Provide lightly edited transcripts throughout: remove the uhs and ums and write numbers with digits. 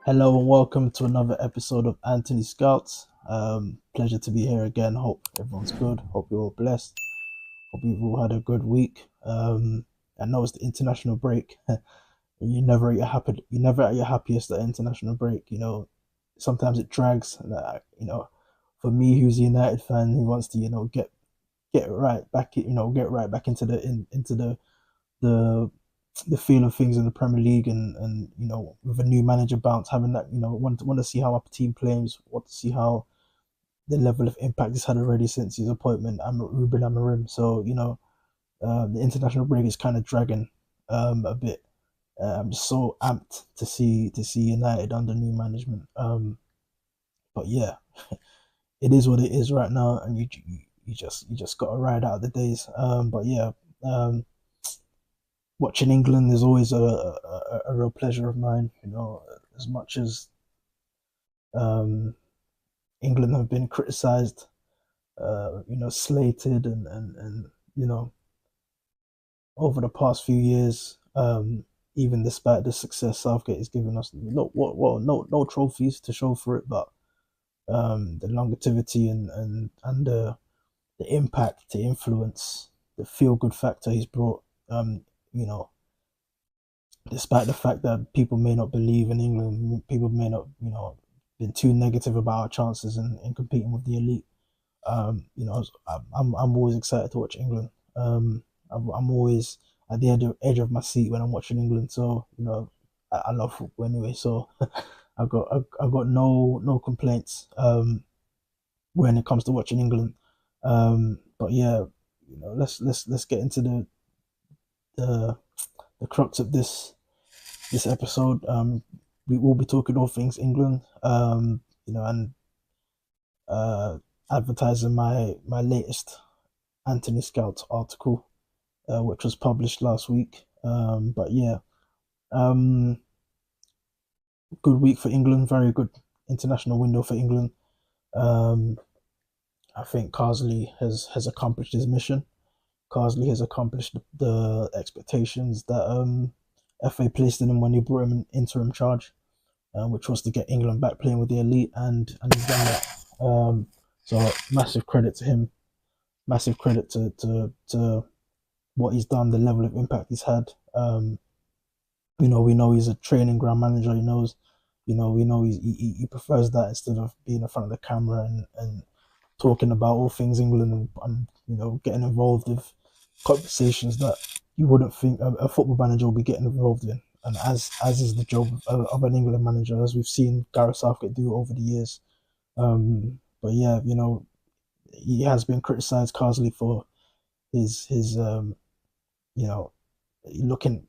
Hello and welcome to another episode of Anthony Scouts. Pleasure to be here again. Hope everyone's good. Hope you're all blessed. Hope you've all had a good week. I know it's the international break. You're never at your happy. You're never at your happiest at international break. Sometimes it drags. For me, who's a United fan who wants to, get right back, get right back into the the feel of things in the Premier League, and with a new manager bounce, having that, want to see how our team plays, want to see how the level of impact he's had already since his appointment. I'm Ruben Amorim, so the international break is kind of dragging a bit. I'm just so amped to see United under new management. But yeah, it is what it is right now, and you just got to ride out the days. But yeah. Watching England is always a real pleasure of mine. As much as um, England have been criticised, slated, and over the past few years, even despite the success Southgate has given us, no trophies to show for it, but the longevity and the impact, the influence, the feel good factor he's brought. You know, Despite the fact that people may not believe in England, people may not, been too negative about our chances in competing with the elite. I'm always excited to watch England. I'm always at the edge of my seat when I'm watching England. So I love football anyway. So I've got no complaints when it comes to watching England. But yeah, let's get into the the crux of this episode. We will be talking all things England, and uh, advertising my latest Anthony Scouts article, which was published last week. But yeah, um, good week for England. Very good international window for England. Um, I think Carsley has accomplished his mission. Carsley has accomplished the expectations that FA placed in him when he brought him in interim charge, which was to get England back playing with the elite, and he's done that. So massive credit to him, massive credit to what he's done, the level of impact he's had. We know he's a training ground manager. We know he prefers that instead of being in front of the camera and talking about all things England, and getting involved with conversations that you wouldn't think a football manager will be getting involved in. And as is the job of an England manager, as we've seen Gareth Southgate do over the years. But yeah, he has been criticised, Carsley, for his you know looking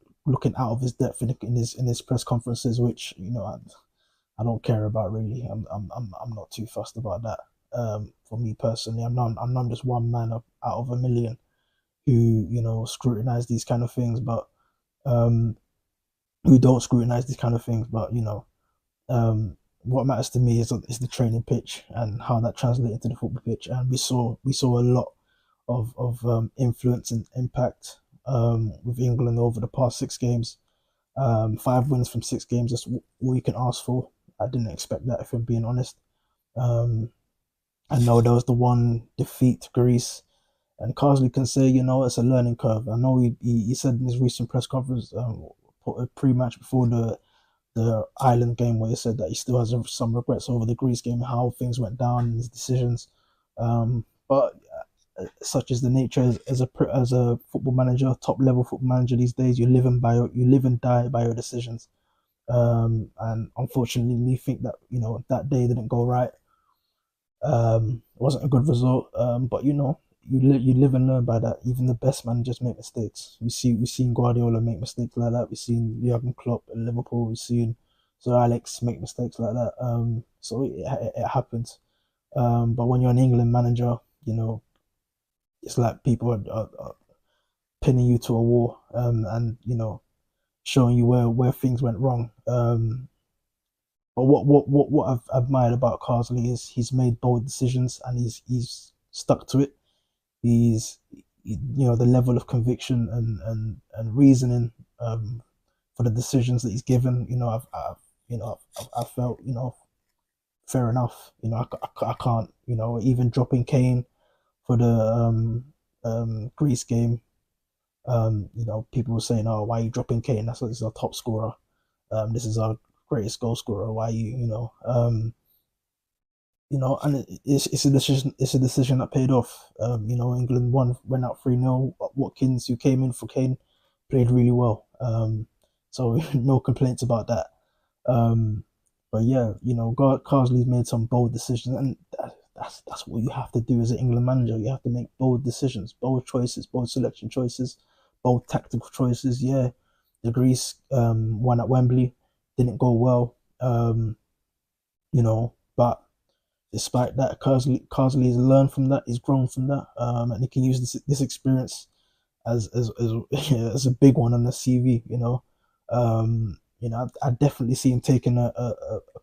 out of his depth in his press conferences, which I don't care about really. I'm not too fussed about that. For me personally, I'm not just one man out of a million who scrutinize these kind of things, but um, who don't scrutinize these kind of things. But what matters to me is the training pitch and how that translates to the football pitch. And we saw a lot of influence and impact with England over the past 6 games. 5 wins from 6 games. That's all you can ask for. I didn't expect that, if I'm being honest. Um, I know there was the one defeat to Greece, and Carsley can say, it's a learning curve. I know he said in his recent press conference, pre-match before the Ireland game, where he said that he still has some regrets over the Greece game, how things went down and his decisions. But such is the nature as a football manager, top level football manager these days. You live and die by your decisions. And unfortunately, we think that that day didn't go right. It wasn't a good result. But you live and learn by that. Even the best managers make mistakes. We've seen Guardiola make mistakes like that. We've seen Jurgen Klopp in Liverpool. We've seen Sir Alex make mistakes like that. So it happens. But when you're an England manager, it's like people are pinning you to a wall, and showing you where things went wrong. But what I've admired about Carsley is he's made bold decisions, and he's stuck to it. He's the level of conviction and reasoning for the decisions that he's given. I felt, fair enough. I can't, even dropping Kane for the Greece game. People were saying, "Oh, why are you dropping Kane? This is our top scorer. This is our greatest goal scorer. Why are you, and it's a decision. It's a decision that paid off. England went out 3-0. Watkins, who came in for Kane, played really well. So no complaints about that. Um, but yeah, Carsley's made some bold decisions, and that's what you have to do as an England manager. You have to make bold decisions, bold choices, bold selection choices, bold tactical choices. Yeah, the Greece one at Wembley didn't go well. But despite that, Carsley has learned from that. He's grown from that, and he can use this experience as yeah, as a big one on the CV. I definitely see him taking a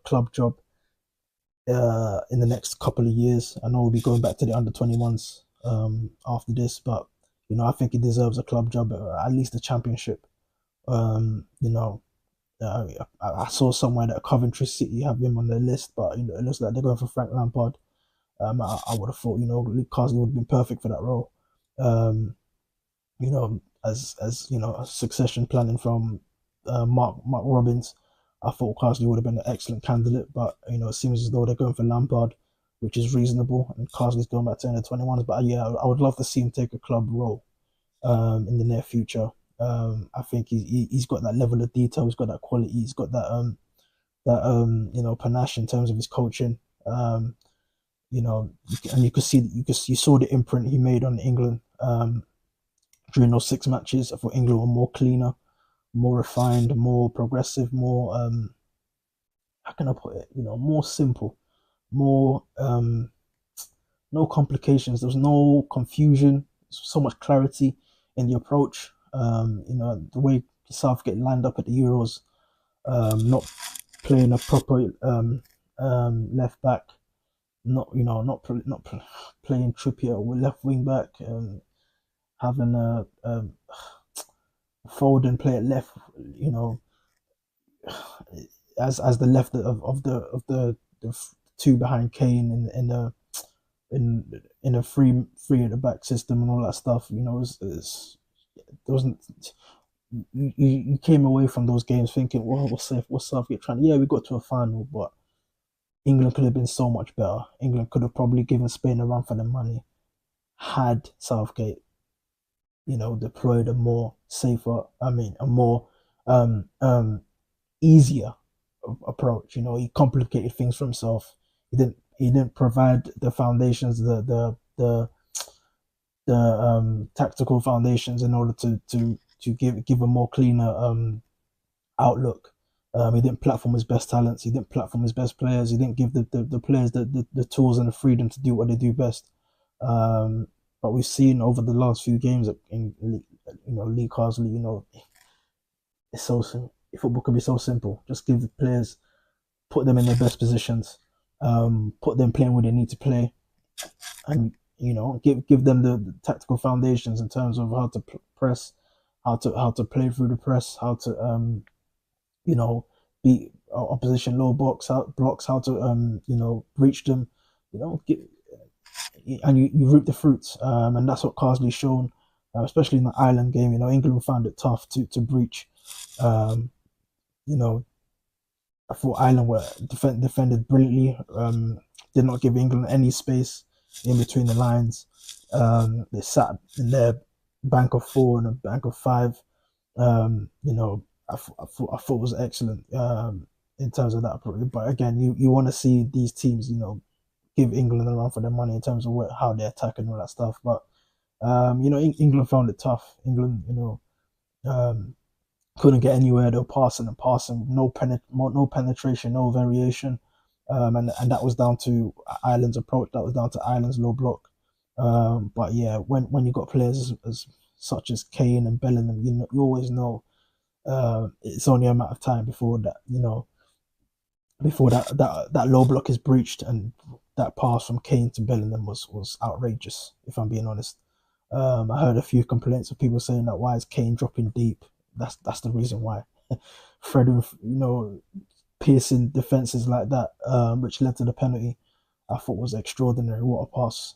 club job in the next couple of years. I know we'll be going back to the under 21s after this, but I think he deserves a club job, at least a championship. Um, you know, I saw somewhere that Coventry City have him on their list, but it looks like they're going for Frank Lampard. I would have thought Luke Carsley would have been perfect for that role. As succession planning from Mark Robbins, I thought Carsley would have been an excellent candidate, but it seems as though they're going for Lampard, which is reasonable, and Carsley's going back to the 21s. But yeah, I would love to see him take a club role in the near future. I think he's got that level of detail, he's got that quality, he's got that panache in terms of his coaching. And you saw the imprint he made on England during those 6 matches. I thought England were more cleaner, more refined, more progressive, more how can I put it? More simple, more no complications. There was no confusion. So much clarity in the approach. The way Southgate lined up at the Euros, not playing a proper left back, not playing Trippier with left wing back, having a Foden play at left, as the left of the two behind Kane in a free at the back system and all that stuff. There wasn't. You came away from those games thinking, well, what's Southgate trying? Yeah, we got to a final, but England could have been so much better. England could have probably given Spain a run for their money had Southgate, deployed a more safer, a more easier approach. He complicated things for himself. He didn't provide the foundations, the tactical foundations in order to give a more cleaner outlook. He didn't platform his best talents. He didn't platform his best players. He didn't give the players the tools and the freedom to do what they do best. But we've seen over the last few games in Lee Carsley, it's so football can be so simple. Just give the players, put them in their best positions, put them playing where they need to play, and give them the tactical foundations in terms of how to press, how to play through the press, how to beat opposition low blocks, how to breach them, and you reap the fruits, and that's what Carsley's shown, especially in the Ireland game. England found it tough to breach. Um, you know, I thought Ireland were defended brilliantly. Did not give England any space in between the lines. They sat in their bank of 4 and a bank of 5. I thought it was excellent in terms of that. But again, you want to see these teams, give England a run for their money in terms of how they attack and all that stuff. But England found it tough. England, um, couldn't get anywhere. They were passing and passing, no penetration, no variation, and that was down to Ireland's approach. That was down to Ireland's low block. But yeah, when you got players such as Kane and Bellingham, you always know it's only a matter of time before that low block is breached, and that pass from Kane to Bellingham was outrageous, if I'm being honest. I heard a few complaints of people saying that why is Kane dropping deep? That's the reason why. Fred, piercing defenses like that, which led to the penalty, I thought was extraordinary. What a pass!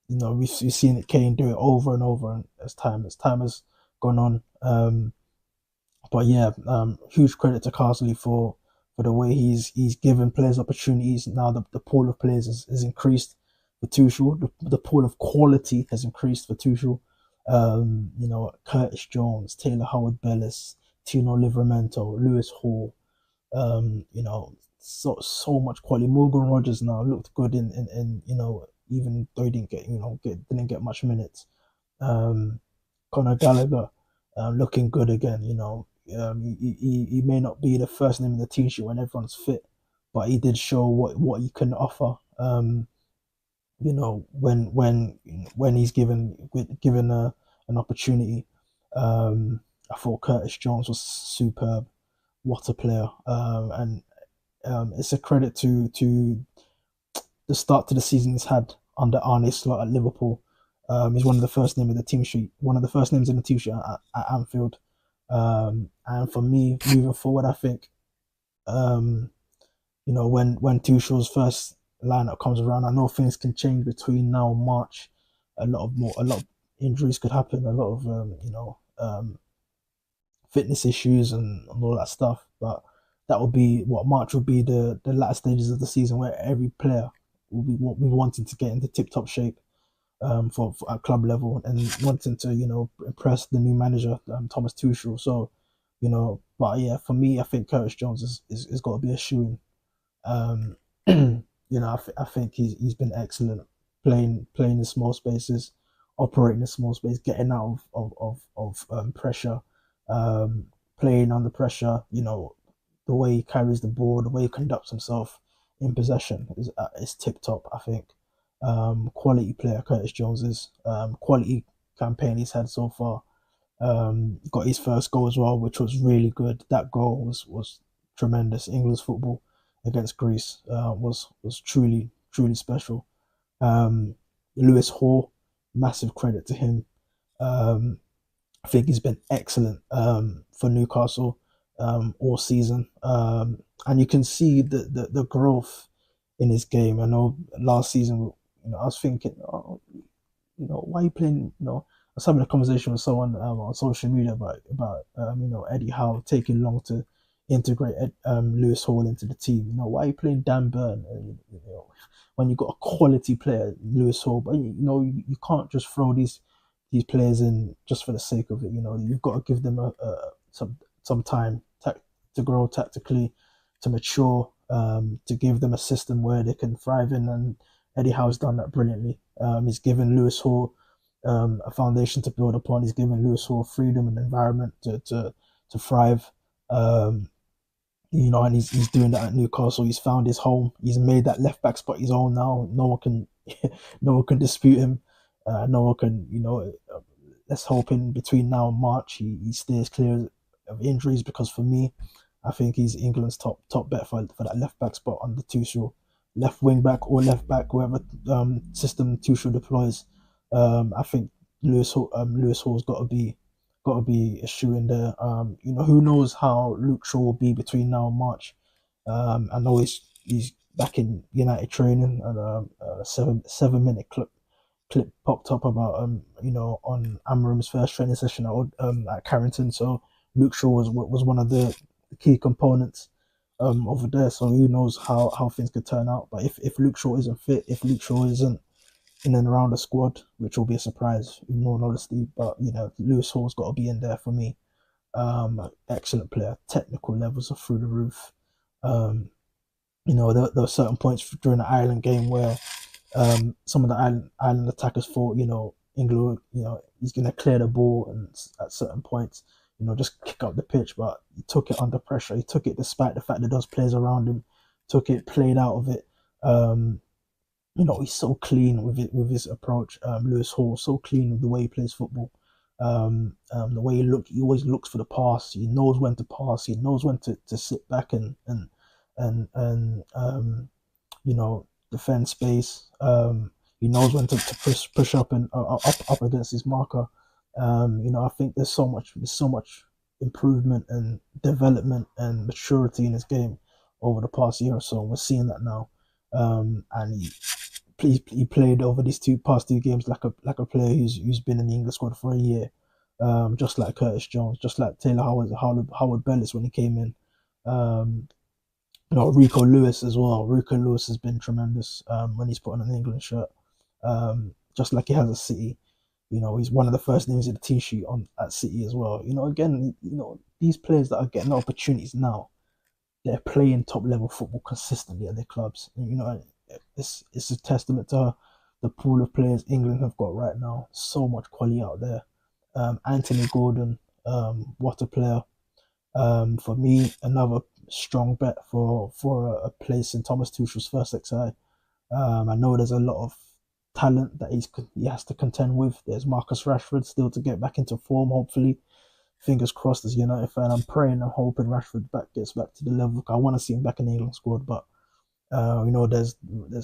We've seen it Kane do it over and over, and as time has gone on. But yeah, huge credit to Carsley for the way he's given players opportunities. Now the pool of players is increased for Tuchel. The pool of quality has increased for Tuchel. Curtis Jones, Taylor Howard-Bellis, Tino Livramento, Lewis Hall. So much quality. Morgan Rogers now looked good in even though he didn't get much minutes. Conor Gallagher looking good again. He may not be the first name in the team sheet when everyone's fit, but he did show what he can offer. When he's given an opportunity. I thought Curtis Jones was superb. What a player! And it's a credit to the start to the season he's had under Arne Slot at Liverpool. He's one of the first names in the team sheet, one of the first names in the team sheet at Anfield. And for me, moving forward, I think, when Tuchel's first lineup comes around, I know things can change between now and March. A lot of injuries could happen, a lot of fitness issues and all that stuff. But that will be what March will be the latter stages of the season where every player will be wanting to get into tip top shape for at club level and wanting to impress the new manager Thomas Tuchel. So but yeah, for me, I think Curtis Jones is got to be a shoe-in. I think he's been excellent playing in small spaces, operating in small space, getting out of pressure, playing under pressure. The way he carries the ball, the way he conducts himself in possession is tip top. I think quality player Curtis Jones is quality campaign he's had so far. Got his first goal as well, which was really good. That goal was tremendous. England's football against Greece was truly special. Lewis Hall, massive credit to him. I think he's been excellent for Newcastle all season, and you can see the growth in his game. I know last season, I was thinking, why are you playing? I was having a conversation with someone on social media about Eddie Howe taking long to integrate Lewis Hall into the team. Why are you playing Dan Burn? When you got a quality player, Lewis Hall, but you can't just throw these players in just for the sake of it. You've got to give them some time to grow tactically, to mature, to give them a system where they can thrive in. And Eddie Howe's done that brilliantly. He's given Lewis Hall a foundation to build upon. He's given Lewis Hall freedom and environment to thrive. And he's doing that at Newcastle. He's found his home. He's made that left back spot his own now. No one can, no one can dispute him. No one can, let's hope in between now and March he stays clear of injuries, because for me, I think he's England's top bet for that left back spot under Tuchel. Left wing back or left back, whatever system Tuchel deploys. I think Lewis Hall's got to be a shoe in there. Who knows how Luke Shaw will be between now and March. I know he's back in United training, and a 7-minute clip popped up about on Amarim's first training session at Carrington. So Luke Shaw was one of the key components over there. So who knows how things could turn out. But if Luke Shaw isn't fit, if Luke Shaw isn't in and around the squad, which will be a surprise in all honesty, but Lewis Hall's got to be in there for me. Excellent player, technical levels are through the roof. There were certain points during the Ireland game where some of the Ireland attackers thought, England, he's going to clear the ball, and at certain points, just kick up the pitch. But he took it under pressure. He took it despite the fact that those players around him took it, played out of it. He's so clean with his approach. Lewis Hall, so clean with the way he plays football. The way he always looks for the pass. He knows when to pass. He knows when to sit back and defend space. He knows when to push up and up against his marker. I think there's so much improvement and development and maturity in his game over the past year or so. And we're seeing that now. And he played over these past two games like a player who's been in the English squad for a year. Just like Curtis Jones, just like Taylor Howard Bellis when he came in. Um, Rico Lewis as well. Rico Lewis has been tremendous when he's put on an England shirt. Just like he has at City. He's one of the first names in the team sheet on at City as well. Again, these players that are getting opportunities now, they're playing top level football consistently at their clubs. And, it's a testament to the pool of players England have got right now. So much quality out there. Anthony Gordon, what a player. For me, another strong bet for a place in Thomas Tuchel's first XI. I know there's a lot of talent that he has to contend with. There's Marcus Rashford still to get back into form, hopefully. Fingers crossed as a United fan. I'm praying and hoping Rashford gets back to the level. I want to see him back in the England squad, but there's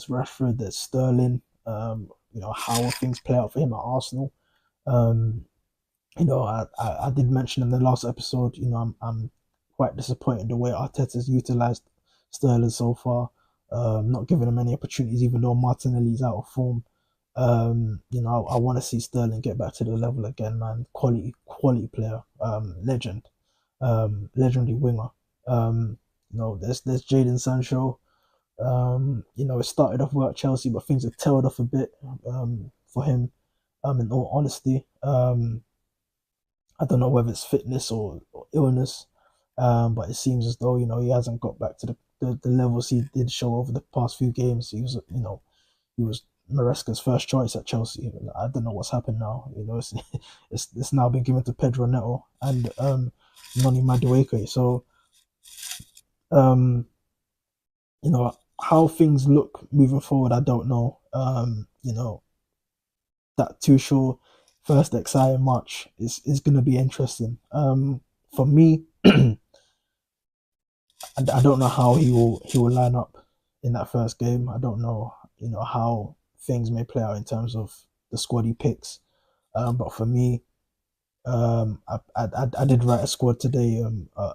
Rashford, there's Sterling. How will things play out for him at Arsenal? Um, I did mention in the last episode, I'm quite disappointed the way Arteta's utilised Sterling so far. Not giving him any opportunities, even though Martinelli's out of form. I want to see Sterling get back to the level again, man. Quality player, legend, legendary winger. There's Jadon Sancho. It started off well at Chelsea, but things have tailed off a bit for him. In all honesty, I don't know whether it's fitness or illness, but it seems as though he hasn't got back to the levels he did show over the past few games. He was Maresca's first choice at Chelsea. I don't know what's happened now. It's now been given to Pedro Neto and Noni Madueke. So um, how things look moving forward, I don't know. That Tuchel first exciting match is going to be interesting. For me, I don't know how he will line up in that first game. I don't know, how things may play out in terms of the squad he picks. But for me, I did write a squad today. I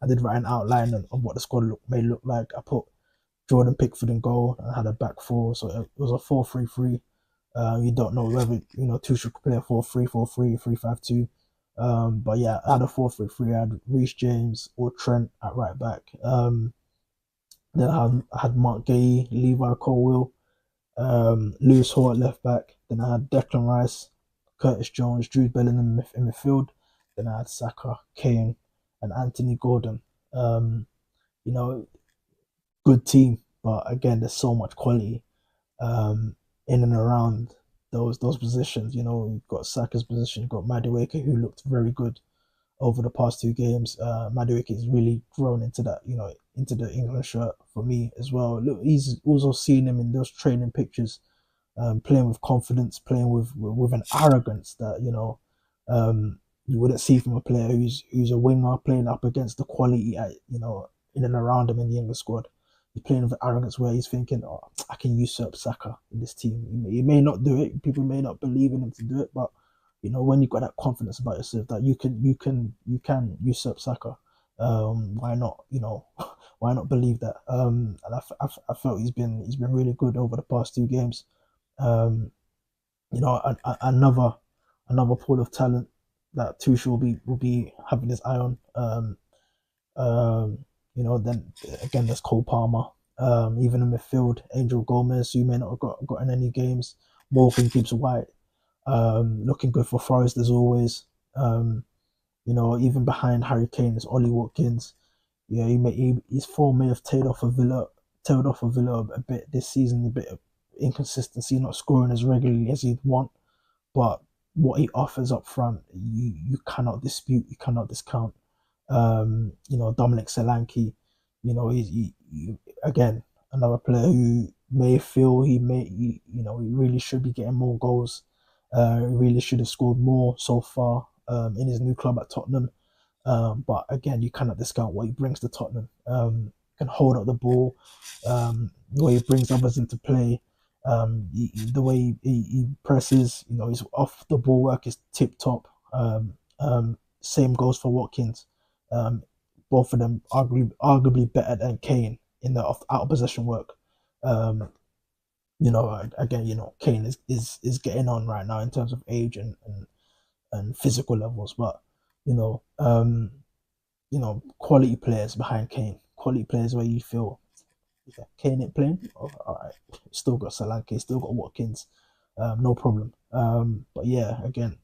did write an outline of what the squad may look like. I put Jordan Pickford in goal. I had a back four, so it was a 4-3-3. You don't know whether Tuchel could play a 4-3, 4-3, 3-5-2. But yeah, I had a 4-3-3. I had Reece James or Trent at right back. Then I had Mark Gay, Levi Colwill, Lewis Hall at left back. Then I had Declan Rice, Curtis Jones, Jude Bellingham in midfield. Then I had Saka, Kane, and Anthony Gordon. You know, good team, but again, there's so much quality in and around those positions. You've got Saka's position, you've got Madueke, who looked very good over the past two games. Madueke has really grown into that, into the England shirt for me as well. Look, he's also seen him in those training pictures, playing with confidence, playing with an arrogance that you wouldn't see from a player who's a winger playing up against the quality in and around him in the England squad. He's playing with arrogance where he's thinking, "Oh, I can usurp Saka in this team." He may not do it. People may not believe in him to do it, but when you've got that confidence about yourself that you can usurp Saka, why not? Why not believe that? And I felt he's been really good over the past two games. Um, another pool of talent that Tuchel will be having his eye on. Then again, there's Cole Palmer. Even in midfield, Angel Gomez, who may not have gotten any games. Morgan Gibbs White, looking good for Forest as always. Even behind Harry Kane is Ollie Watkins. Yeah, his form may have tailed off a Villa a bit this season, a bit of inconsistency, not scoring as regularly as he'd want. But what he offers up front, you cannot dispute, you cannot discount. Dominic Solanke, again, another player who may feel he really should be getting more goals. He really should have scored more so far in his new club at Tottenham. But again, you cannot discount what he brings to Tottenham. Can hold up the ball, the way he brings others into play, the way he presses. His off the ball work is tip top. same goes for Watkins. Um, Both of them arguably better than Kane in the out of possession work. Um, again, Kane is getting on right now in terms of age and physical levels, but you know, um, quality players behind Kane, quality players where you feel, yeah, Kane ain't playing. Oh, all right, still got Solanke, still got Watkins, no problem. But yeah, again,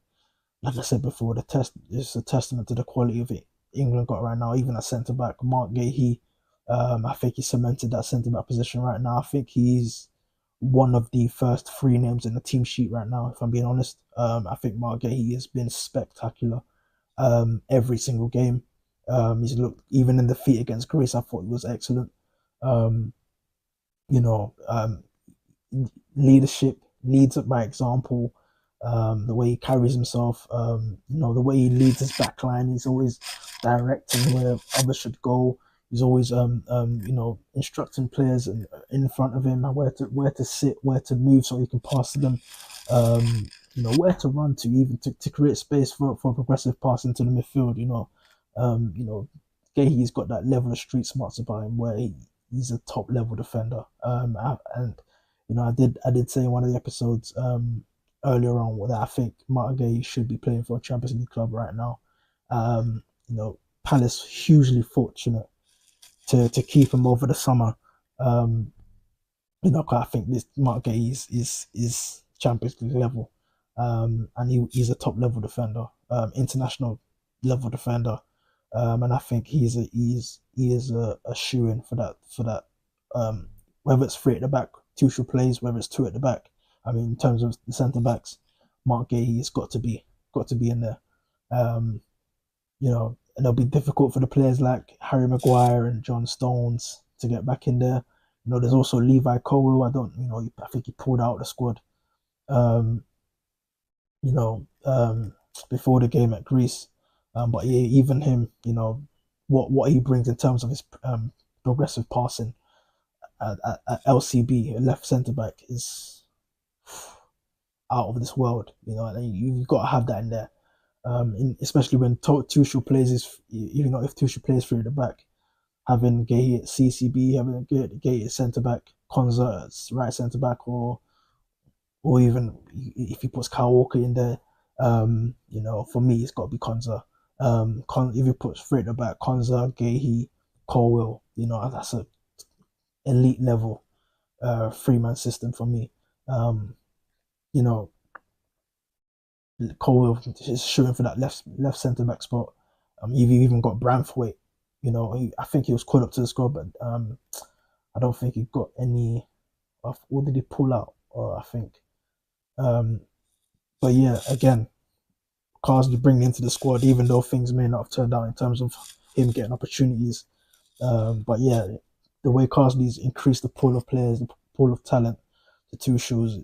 like I said before, the test is a testament to the quality of it England got right now. Even at centre back, Mark Gahey, I think he cemented that centre back position right now. I think he's one of the first three names in the team sheet right now. If I'm being honest, I think Mark Gahey has been spectacular. Every single game. He's looked, even in defeat against Greece, I thought he was excellent. Um, you know, leadership, leads by example. The way he carries himself, the way he leads his backline, he's always directing where others should go. He's always, instructing players in front of him where to sit, where to move, so he can pass to them. Where to run to, even to create space for progressive pass into the midfield. Gahey's got that level of street smarts about him where he's a top level defender. And I did say in one of the episodes earlier on that I think Martin Gay should be playing for a Champions League club right now. Palace hugely fortunate to keep him over the summer. I think this Martin Gay is Champions League level, and he's a top level defender, international level defender. And I think he is a shoe in for that. Whether it's three at the back, Tuchel plays, whether it's two at the back. I mean, in terms of the centre backs, Mark Gahey's got to be in there. Um, and it'll be difficult for the players like Harry Maguire and John Stones to get back in there. There's also Levi Colwill. I think he pulled out of the squad. Um, you know, before the game at Greece. But yeah, even him, what he brings in terms of his progressive passing at LCB, left centre back, is out of this world. And you've got to have that in there. Especially when Tuchel plays if Tuchel plays through the back, having Gay at CCB, having Gay at centre back, Konza at right centre back, or even if he puts Kyle Walker in there, for me it's got to be Konza. If he puts three at the back, Konza, Gahey, Colwill, that's a elite level three-man system for me. You know, Colwill is shooting for that left centre back spot. You've even got Branthwaite. I think he was called up to the squad, but I don't think he got any. What did he pull out? I think. But yeah, again, Carsley bringing into the squad, even though things may not have turned out in terms of him getting opportunities. But yeah, the way Carsley's increased the pool of players, the pool of talent, the two shows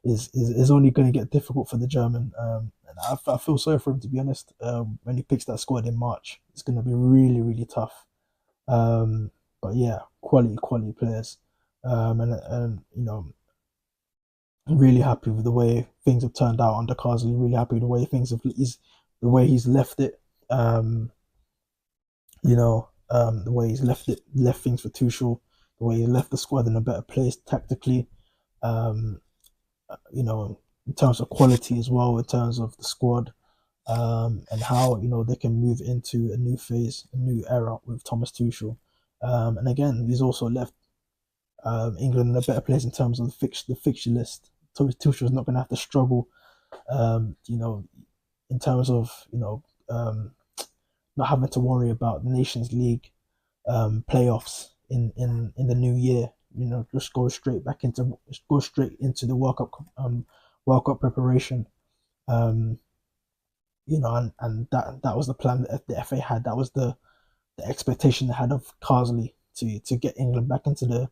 is only going to get difficult for the German. And I feel sorry for him, to be honest. When he picks that squad in March, it's going to be really, really tough. But yeah, quality players. And I'm really happy with the way things have turned out under Carsley. Really happy with the way the way he's left it. The way he's left things for Tuchel, the way he left the squad in a better place tactically. In terms of quality as well, in terms of the squad, and how they can move into a new phase, a new era with Thomas Tuchel. And again, he's also left England in a better place in terms of the fixture list. Thomas Tuchel is not going to have to struggle, in terms of not having to worry about the Nations League playoffs in the new year. Just go straight into the World Cup preparation. And that was the plan that the FA had. That was the expectation they had of Carsley to get England back into the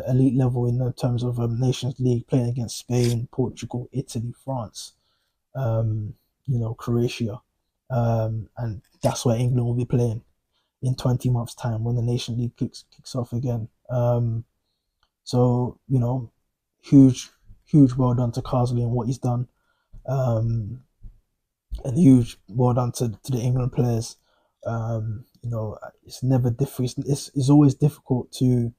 elite level in terms of Nations League, playing against Spain, Portugal, Italy, France, Croatia, and that's where England will be playing in 20 months' time when the Nation League kicks off again. So huge well done to Carsley and what he's done. and huge well done to the England players. It's never difficult. It's always difficult to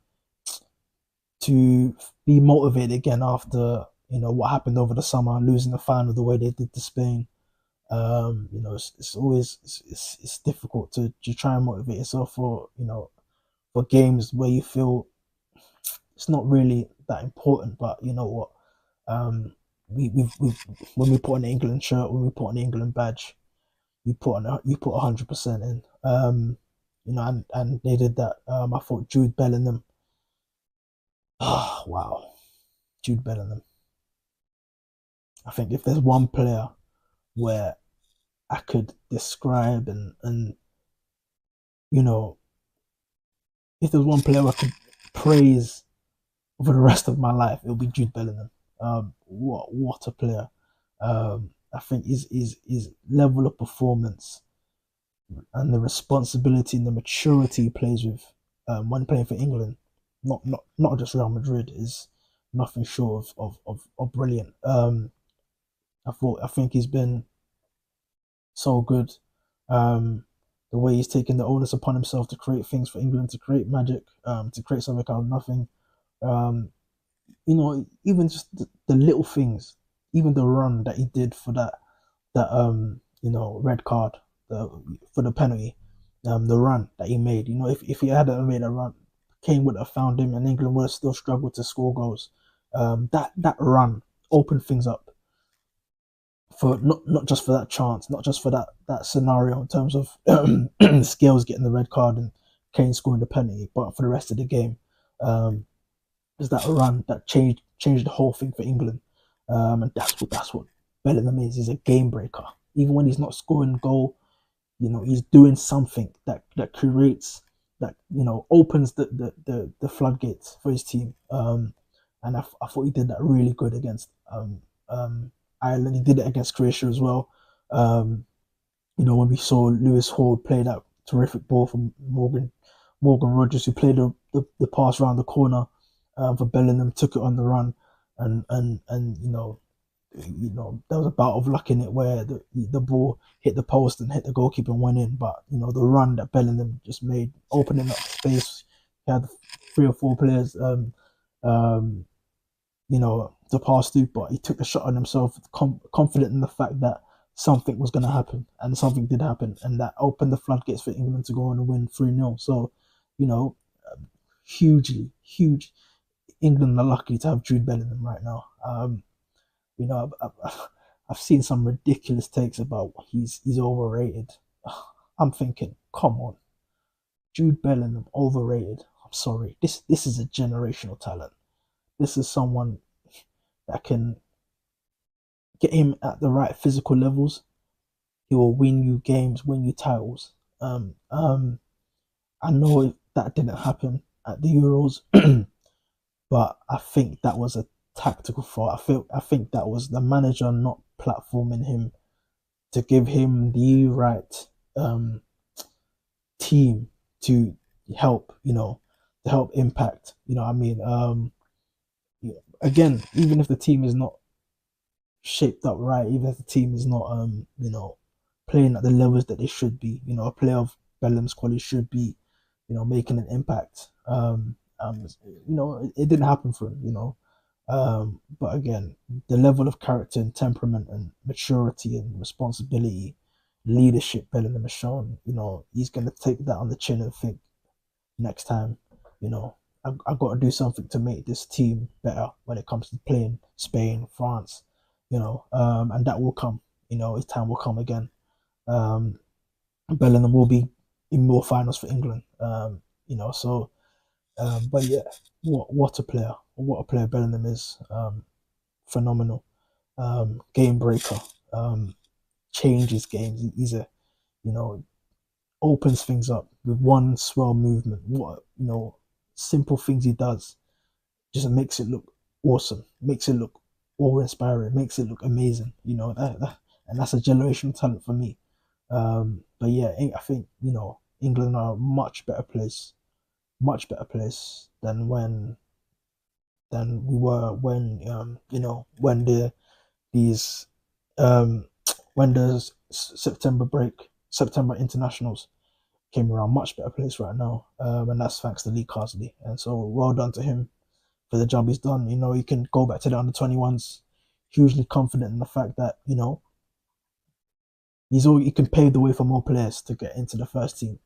be motivated again after what happened over the summer, losing the final the way they did to Spain. It's always it's difficult to try and motivate yourself for games where you feel it's not really that important. But you know what? We've when we put on the England shirt, when we put on the England badge, you put 100% in. And they did that. I thought Jude Bellingham. Oh wow, Jude Bellingham. I think if there's one player where I could describe and you know if there's one player I could praise for the rest of my life, it'll be Jude Bellingham. What a player! I think his level of performance and the responsibility and the maturity he plays with when playing for England, not just Real Madrid, is nothing short of brilliant. I think he's been so good. The way he's taken the onus upon himself to create things for England, to create magic, to create something out of nothing. Um, Even just the little things, even the run that he did for that red card, for the penalty, the run that he made. If he hadn't made a run, Kane would have found him, and England would have still struggled to score goals. That run opened things up for not just for that chance, not just for that scenario in terms of Scales getting the red card and Kane scoring the penalty, but for the rest of the game. Is that a run that changed the whole thing for England, and that's what Bellingham is. He's a game breaker. Even when he's not scoring a goal, he's doing something that creates that opens the floodgates for his team. And I thought he did that really good against Ireland. He did it against Croatia as well. When we saw Lewis Hall play that terrific ball from Morgan Rogers, who played the pass around the corner for Bellingham, took it on the run, and there was a bout of luck in it where the ball hit the post and hit the goalkeeper and went in. But the run that Bellingham just made, opening up space, he had 3 or 4 players, to pass through, but he took a shot on himself, confident in the fact that something was going to happen, and something did happen, and that opened the floodgates for England to go on and win 3-0. So, you know, huge. England are lucky to have Jude Bellingham right now. I've seen some ridiculous takes about he's overrated. I'm thinking, come on, Jude Bellingham overrated. I'm sorry. This is a generational talent. This is someone that can get him at the right physical levels. He will win you games, win you titles. I know that didn't happen at the Euros, but I think that was a tactical fault. I think that was the manager not platforming him to give him the right team to help, to help impact. You know what I mean? Again, even if the team is not shaped up right, even if the team is not, playing at the levels that they should be, a player of Bellingham's quality should be, making an impact. It didn't happen for him, but again, the level of character and temperament and maturity and responsibility, leadership Bellingham has shown, he's going to take that on the chin and think, next time, I've got to do something to make this team better when it comes to playing Spain, France, and that will come. His time will come again. Bellingham will be in more finals for England. But yeah, what a player! What a player Bellingham is. Phenomenal. Game breaker. Changes games. He's a, opens things up with one swell movement. What simple things he does just makes it look awesome. Makes it look awe-inspiring. Makes it look amazing. And that's a generational talent for me. But yeah, I think England are a much better place than we were when when these when the September break, September internationals came around, much better place right now, and that's thanks to Lee Carsley. And so well done to him for the job he's done. You know, he can go back to the under 21s, hugely confident in the fact that he can pave the way for more players to get into the first team.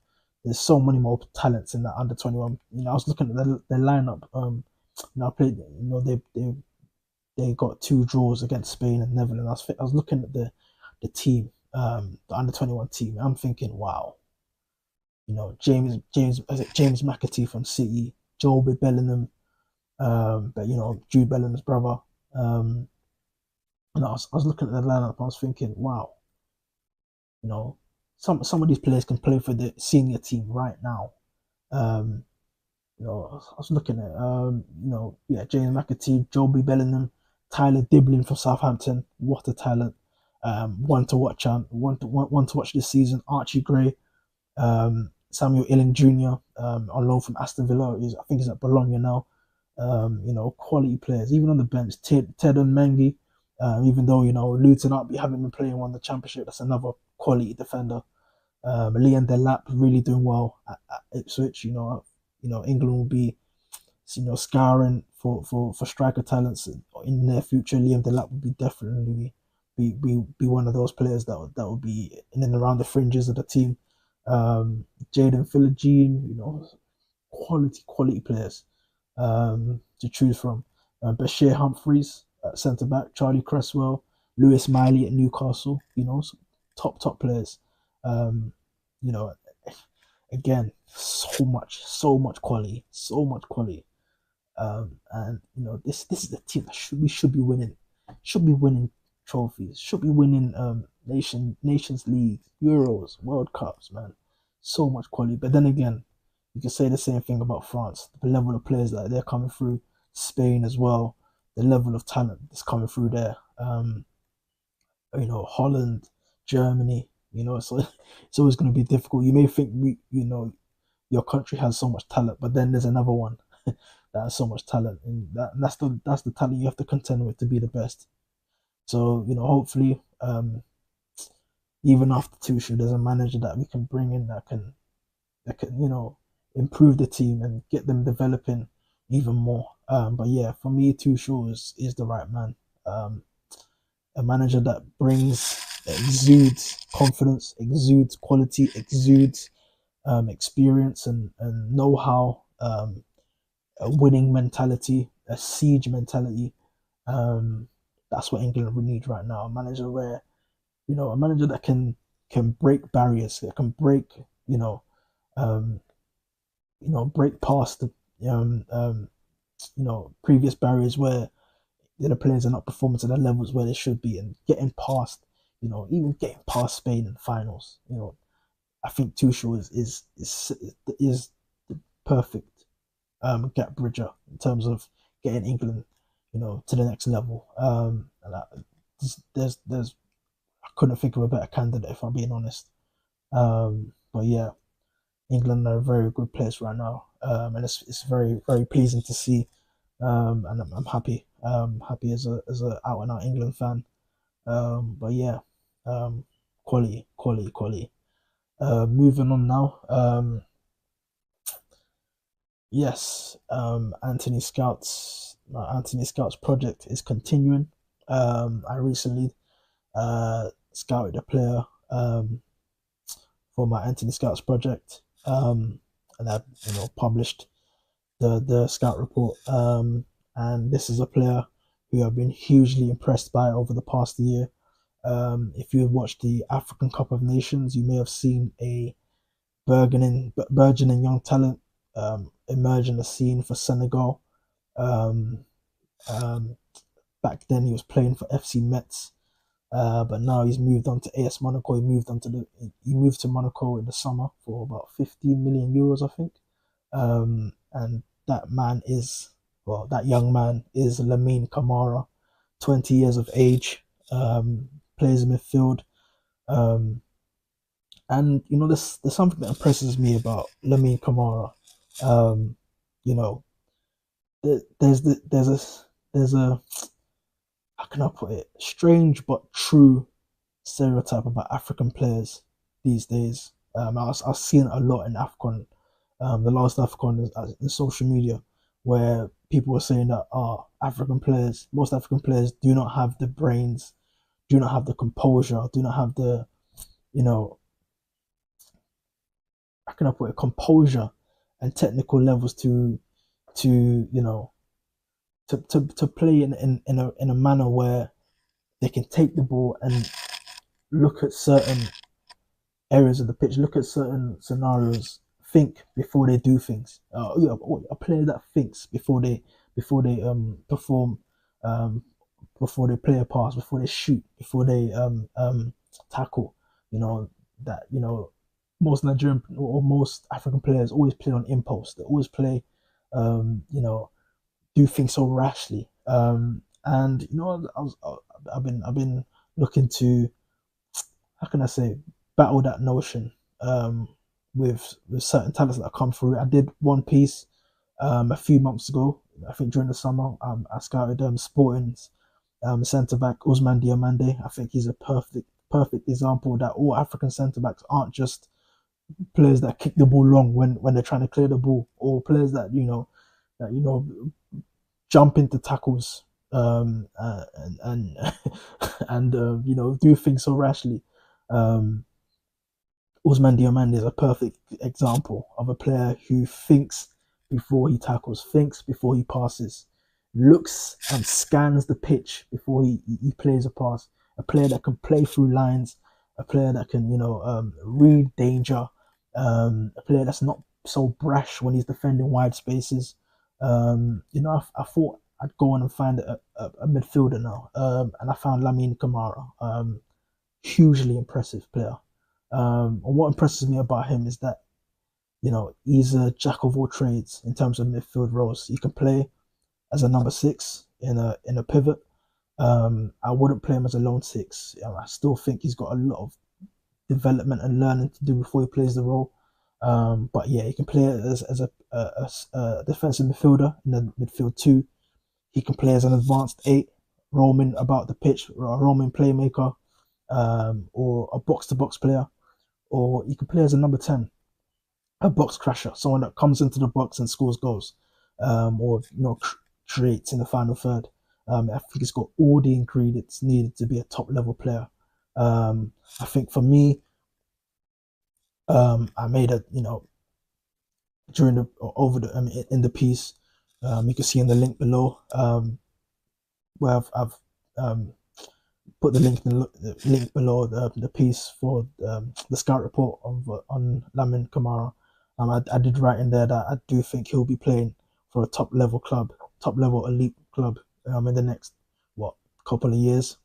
There's so many more talents in that under 21. I was looking at the lineup. I played. They got 2 draws against Spain and Netherlands. I was looking at the team, the under 21 team. I'm thinking, wow. James McAtee from City, Joel Bellingham, but Jude Bellingham's brother. And I was looking at the lineup. I was thinking, wow. Some of these players can play for the senior team right now. I was looking at James McAtee, Joby Bellingham, Tyler Diblin from Southampton. What a talent! One to watch one to watch this season. Archie Gray, Samuel Illing Jr. On loan from Aston Villa. I think he's at Bologna now. Quality players. Even on the bench, Ted and Mengi. Even though Luton haven't been playing on the Championship, that's another quality defender. Liam Delap really doing well at Ipswich. England will be scouring for striker talents in their future. Liam Delap will be definitely be one of those players that will be in and around the fringes of the team. Jaden Philogene, quality players to choose from. Bashir Humphreys at centre back, Charlie Cresswell, Lewis Miley at Newcastle. Top players. Again, so much quality, and this is the team that we should be winning trophies, should be winning Nations League, Euros, World Cups, man. So much quality. But then again, you can say the same thing about France. The level of players that they're coming through, Spain as well, the level of talent that's coming through there. Holland, Germany. So it's always going to be difficult. You may think your country has so much talent, but then there's another one that has so much talent, and that's the talent you have to contend with to be the best. So hopefully, even after Tuchel, there's a manager that we can bring in that can improve the team and get them developing even more. But yeah, for me, Tuchel is the right man. A manager that exudes confidence, exudes quality, exudes experience and know-how, a winning mentality, a siege mentality. That's what England we need right now. A manager that can break barriers, that can break break past the previous barriers where the players are not performing to the levels where they should be, and getting past even getting past Spain in finals. I think Tuchel is the perfect gap bridger in terms of getting England to the next level. And there's I couldn't think of a better candidate, if I'm being honest. But yeah, England are a very good place right now, and it's very very pleasing to see. And I'm happy. Happy as a out and out England fan. But yeah, quality. Moving on now. Yes, Anthony Scout's project is continuing. I recently scouted a player for my Anthony Scout's project, and I published the scout report. And this is a player who I've been hugely impressed by over the past year. If you have watched the African Cup of Nations, you may have seen a burgeoning young talent emerge in the scene for Senegal. Um, Back then, he was playing for FC Metz, but now he's moved on to AS Monaco. He moved to Monaco in the summer for about 15 million euros, I think. And that young man is Lamine Camara, 20 years of age, plays midfield. And there's something that impresses me about Lamine Camara. There's a how can I put it? Strange but true stereotype about African players these days. I was seeing it a lot in AFCON, the last AFCON in social media, where people were saying that most African players do not have the brains, do not have the composure, do not have the, you know, how can I put it, composure and technical levels to you know to play in a manner where they can take the ball and look at certain areas of the pitch, look at certain scenarios, think before they do things. A player that thinks before they perform, um, before they play a pass, before they shoot, before they tackle. You know that most Nigerian or most African players always play on impulse. They always play, do things so rashly. And I've been looking to, how can I say, battle that notion, with certain talents that come through. I did one piece a few months ago. I think during the summer, I scouted Sporting's centre back Usman Diomande. I think he's a perfect example that all African centre backs aren't just players that kick the ball long when they're trying to clear the ball, or players that jump into tackles, and and do things so rashly. Um, Usman Diomande is a perfect example of a player who thinks before he tackles, thinks before he passes, looks and scans the pitch before he plays a pass. A player that can play through lines, a player that can read danger, a player that's not so brash when he's defending wide spaces. I thought I'd go on and find a midfielder now, and I found Lamine Camara. Hugely impressive player. And what impresses me about him is that he's a jack of all trades in terms of midfield roles. He can play as a number six in a pivot. I wouldn't play him as a lone six. I still think he's got a lot of development and learning to do before he plays the role. But yeah, he can play as a defensive midfielder in the midfield two. He can play as an advanced eight, roaming about the pitch, or a roaming playmaker, or a box to box player, or he can play as a number 10, a box crasher, someone that comes into the box and scores goals, or creates in the final third. I think he's got all the ingredients needed to be a top level player. I think for me, I made a during the over the in the piece, you can see in the link below, where I've put the link below the piece for the scout report on Lamine Camara. I did write in there that I do think he'll be playing for a top level club, top level elite club, in the next couple of years.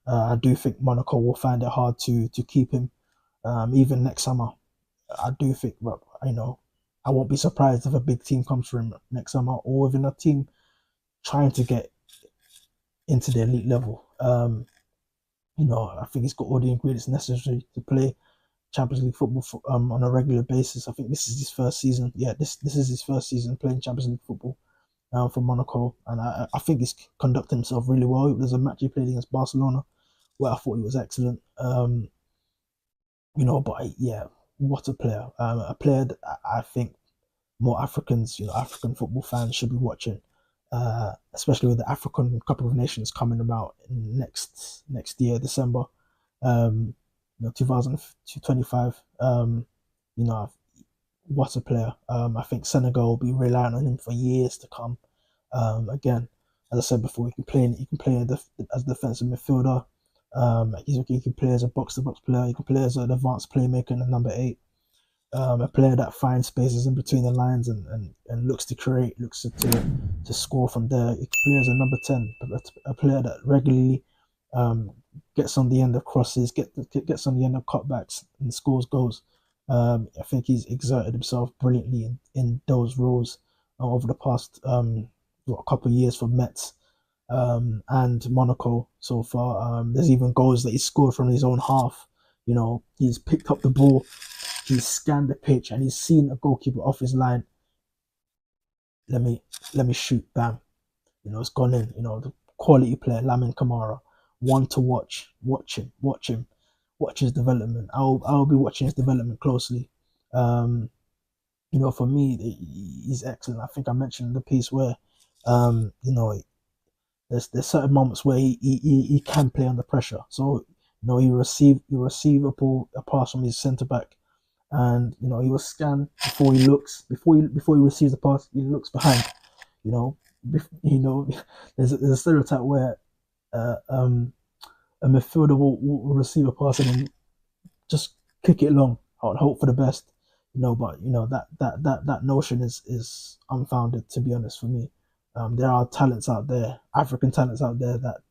I do think Monaco will find it hard to keep him, even next summer. I do think, I won't be surprised if a big team comes for him next summer, or even a team trying to get into the elite level. I think he's got all the ingredients necessary to play Champions League football on a regular basis. I think this is his first season. Yeah, this is his first season playing Champions League football for Monaco, and I think he's conducted himself really well. There's a match he played against Barcelona where I thought he was excellent. But yeah, what a player! A player that I think more Africans, African football fans should be watching, especially with the African Cup of Nations coming about next year, December, 2025. What a player! I think Senegal will be relying on him for years to come. Again, as I said before, he can play as a defensive midfielder. He can play as a box to box player. He can play as an advanced playmaker in the number 8. A player that finds spaces in between the lines and looks to create, looks to score from there. He can play as a number 10, a player that regularly gets on the end of crosses, gets on the end of cutbacks and scores goals. I think he's exerted himself brilliantly in those roles over the past couple of years for Metz and Monaco so far. There's even goals that he scored from his own half. He's picked up the ball, he's scanned the pitch, and he's seen a goalkeeper off his line. Let me shoot, bam. It's gone in. The quality player, Lamine Camara, one to watch. Watch him. watch his development. I'll be watching his development closely. Um, for me, he's excellent. I think I mentioned the piece where, there's certain moments where he can play under pressure. So he receive a pass from his centre back, and he will scan before he receives the pass. He looks behind. You know, there's a stereotype where a midfielder will receive a pass and then just kick it long. I would hope for the best, but that notion is unfounded, to be honest, for me. There are talents out there, African talents out there that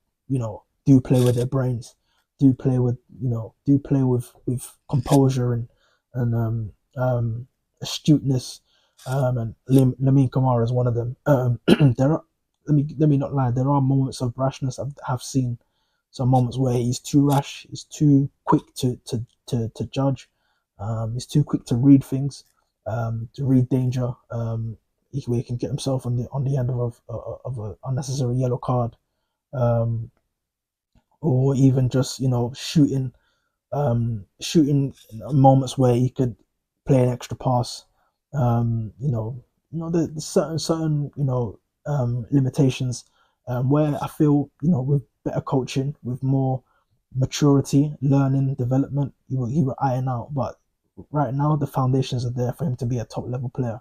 do play with their brains, do play with composure and astuteness. And Lamine Camara is one of them. There are let me not lie. There are moments of rashness I've seen. Some moments where he's too rash, he's too quick to judge, he's too quick to read things, to read danger. Where he can get himself on the end of a unnecessary yellow card, or even just shooting moments where he could play an extra pass. The certain limitations, where I feel with better coaching, with more maturity, learning, development, he will iron out. But right now, the foundations are there for him to be a top level player.